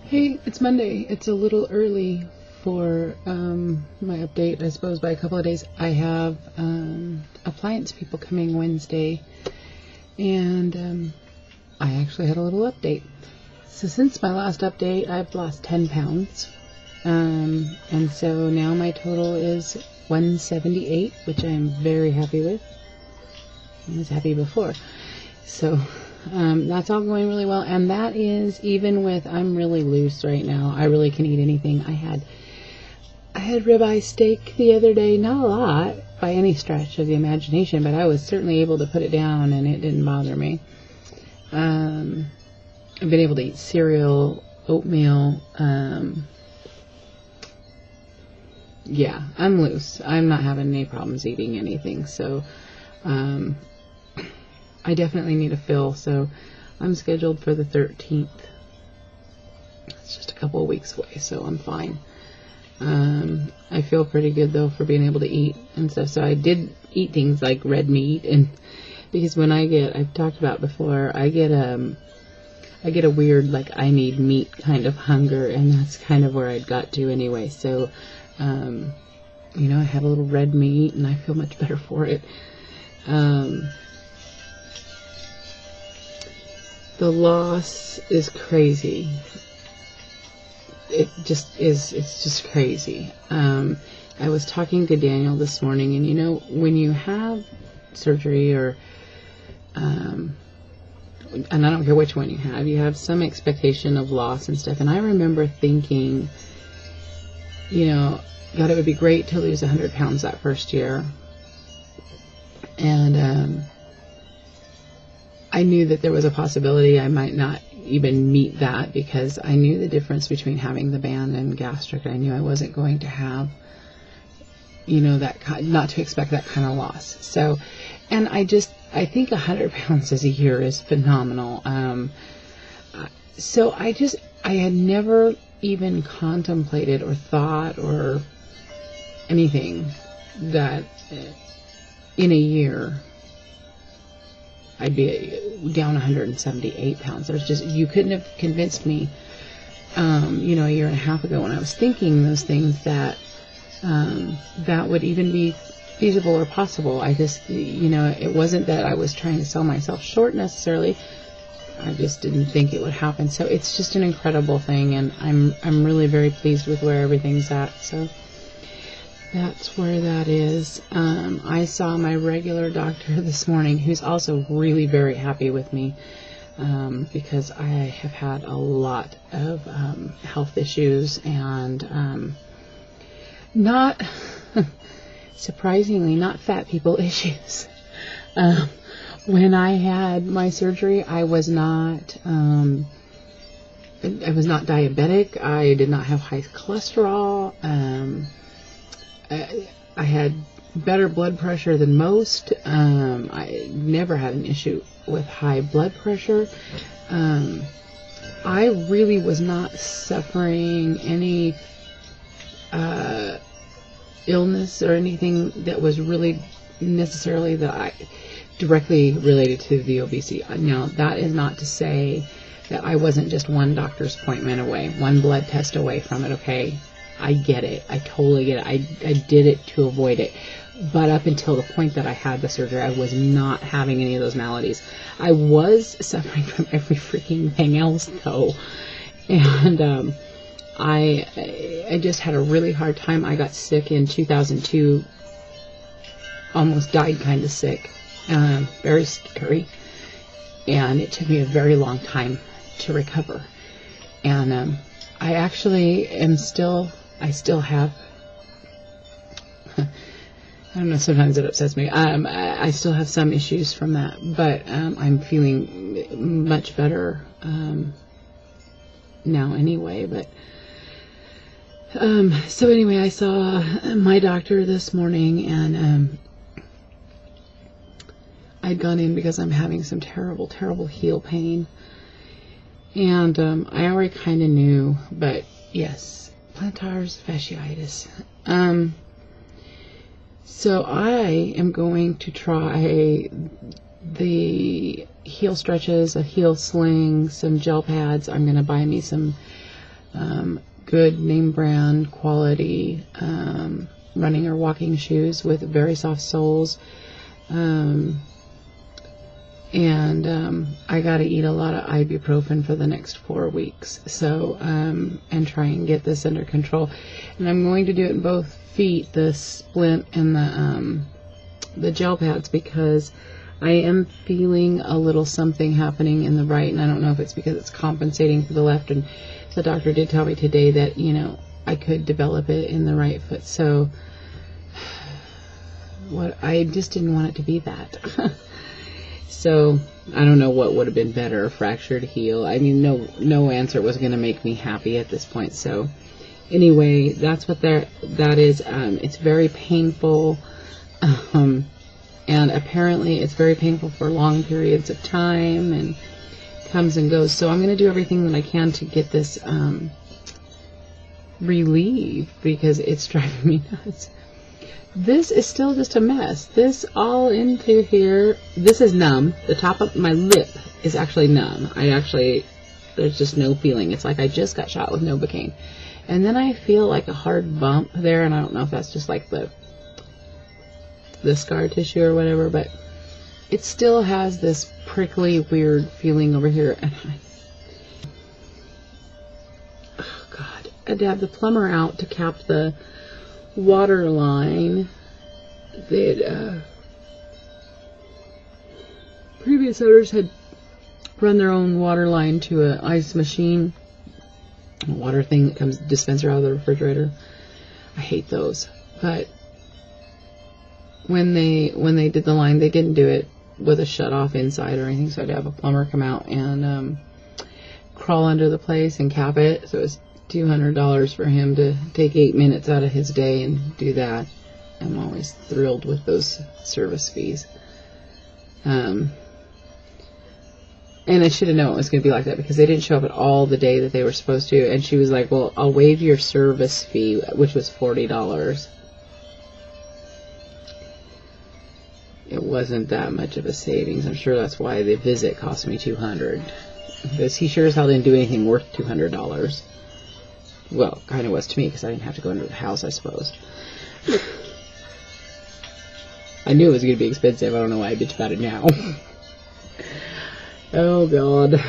Hey, it's Monday. It's a little early for my update, I suppose, by a couple of days. I have appliance people coming Wednesday, and I actually had a little update. So since my last update, I've lost 10 pounds, and so now my total is 178, which I'm very happy with. I was happy before. So that's all going really well, and that is even with, I'm really loose right now. I really can eat anything. I had ribeye steak the other day, not a lot by any stretch of the imagination, but I was certainly able to put it down and it didn't bother me. I've been able to eat cereal, oatmeal. Yeah, I'm loose. I'm not having any problems eating anything, so I definitely need a fill, so I'm scheduled for the 13th. It's just a couple of weeks away, so I'm fine. I feel pretty good, though, for being able to eat and stuff. So I did eat things like red meat, and because when I've talked about before, I get a weird, like, I need meat kind of hunger, and that's kind of where I'd got to anyway. So, I had a little red meat, and I feel much better for it. The loss is crazy. It just is. It's just crazy. I was talking to Daniel this morning, and when you have surgery or, and I don't care which one you have some expectation of loss and stuff. And I remember thinking, God, it would be great to lose 100 pounds that first year. And, I knew that there was a possibility I might not even meet that, because I knew the difference between having the band and gastric. I knew I wasn't going to have, not to expect that kind of loss. So, and I think 100 pounds as a year is phenomenal. So I had never even contemplated or thought or anything that in a year I'd be down 178 pounds. You couldn't have convinced me, a year and a half ago when I was thinking those things that would even be feasible or possible. I just, it wasn't that I was trying to sell myself short necessarily. I just didn't think it would happen. So it's just an incredible thing, and I'm really very pleased with where everything's at. So that's where that is. I saw my regular doctor this morning, who's also really very happy with me, because I have had a lot of health issues, and not, surprisingly, not fat people issues. When I had my surgery, I was not diabetic. I did not have high cholesterol. I had better blood pressure than most. I never had an issue with high blood pressure. I really was not suffering any illness or anything that was really necessarily directly related to the obesity. Now, that is not to say that I wasn't just one doctor's appointment away, one blood test away from it, okay? I get it. I totally get it. I did it to avoid it. But up until the point that I had the surgery, I was not having any of those maladies. I was suffering from every freaking thing else, though. And I just had a really hard time. I got sick in 2002. Almost died kind of sick. Very scary. And it took me a very long time to recover. And I actually I still have, I don't know, sometimes it upsets me. I still have some issues from that, but I'm feeling much better now anyway. But so anyway, I saw my doctor this morning, and I'd gone in because I'm having some terrible, terrible heel pain. And I already kind of knew, but yes, plantar fasciitis. So I am going to try the heel stretches, a heel sling, some gel pads. I'm going to buy me some good name brand quality running or walking shoes with very soft soles. I got to eat a lot of ibuprofen for the next 4 weeks. So, and try and get this under control. And I'm going to do it in both feet, the splint and the gel pads, because I am feeling a little something happening in the right, and I don't know if it's because it's compensating for the left. And the doctor did tell me today that, you know, I could develop it in the right foot. So, I just didn't want it to be that. So, I don't know what would have been better, a fractured heel. I mean, no answer was going to make me happy at this point. So, anyway, that's what that is. It's very painful, and apparently it's very painful for long periods of time, and comes and goes. So I'm going to do everything that I can to get this relieved, because it's driving me nuts. This is still just a mess. This all into here. This is numb. The top of my lip is actually numb. There's just no feeling. It's like I just got shot with Novocaine. And then I feel like a hard bump there, and I don't know if that's just like the scar tissue or whatever, but it still has this prickly, weird feeling over here. And oh God, I had to have the plumber out to cap the water line. Previous owners had run their own water line to an ice machine, a water thing that comes dispenser out of the refrigerator. I hate those. But when they did the line, they didn't do it with a shut off inside or anything, so I had to have a plumber come out and crawl under the place and cap it. So it was $200 for him to take 8 minutes out of his day and do that. I'm always thrilled with those service fees. And I should have known it was going to be like that, because they didn't show up at all the day that they were supposed to. And she was like, well, I'll waive your service fee, which was $40. It wasn't that much of a savings. I'm sure that's why the visit cost me $200. Because he sure as hell didn't do anything worth $200. Well, kind of was to me, because I didn't have to go into the house, I suppose. I knew it was going to be expensive. I don't know why I bitch about it now. Oh, God.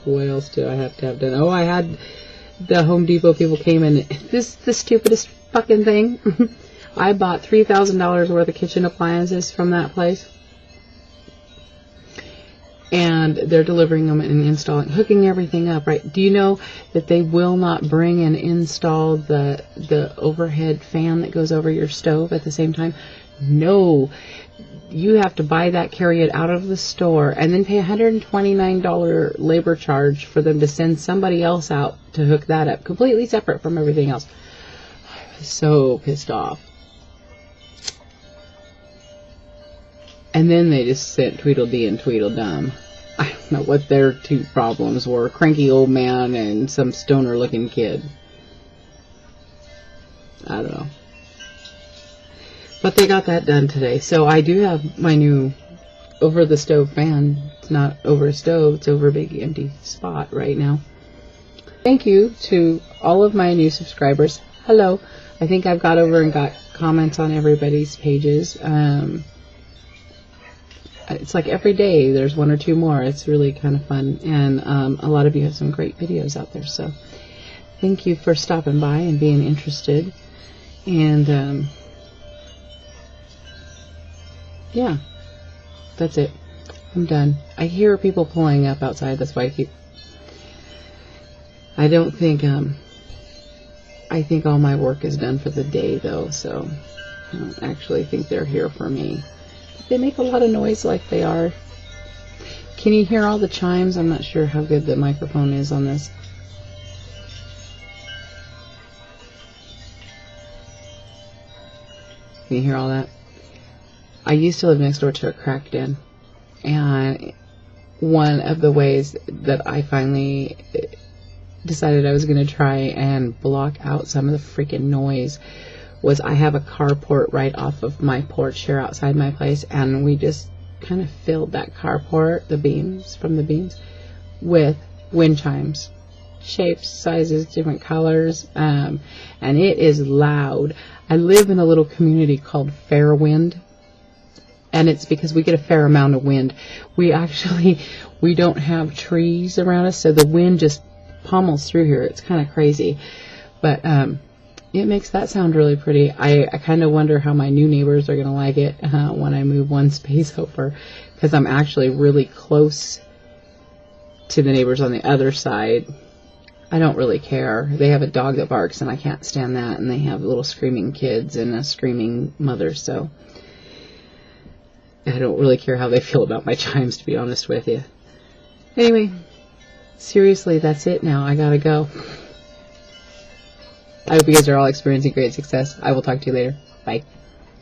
What else do I have to have done? Oh, I had the Home Depot people came in. This is the stupidest fucking thing. I bought $3,000 worth of kitchen appliances from that place. And they're delivering them and installing, hooking everything up, right? Do you know that they will not bring and install the overhead fan that goes over your stove at the same time? No. You have to buy that, carry it out of the store, and then pay $129 labor charge for them to send somebody else out to hook that up, completely separate from everything else. I was so pissed off. And then they just sent Tweedledee and Tweedledum. I don't know what their two problems were. Cranky old man and some stoner looking kid. I don't know. But they got that done today. So I do have my new over the stove fan. It's not over a stove. It's over a big empty spot right now. Thank you to all of my new subscribers. Hello. I think I've got over and got comments on everybody's pages. It's like every day there's one or two more. It's really kind of fun. And a lot of you have some great videos out there. So thank you for stopping by and being interested. And yeah, that's it. I'm done. I hear people pulling up outside. That's why I don't think I think all my work is done for the day, though. So I don't actually think they're here for me. They make a lot of noise like they are. Can you hear all the chimes? I'm not sure how good the microphone is on this. Can you hear all that? I used to live next door to a crack den, and one of the ways that I finally decided I was going to try and block out some of the freaking noise was I have a carport right off of my porch here outside my place, and we just kind of filled that carport, the beams from the beams, with wind chimes. Shapes, sizes, different colors, and it is loud. I live in a little community called Fairwind, and it's because we get a fair amount of wind. We don't have trees around us, so the wind just pummels through here. It's kind of crazy, but it makes that sound really pretty. I kind of wonder how my new neighbors are going to like it when I move one space over, because I'm actually really close to the neighbors on the other side. I don't really care. They have a dog that barks, and I can't stand that, and they have little screaming kids and a screaming mother, so I don't really care how they feel about my chimes, to be honest with you. Anyway, seriously, that's it now. I gotta go. I hope you guys are all experiencing great success. I will talk to you later. Bye.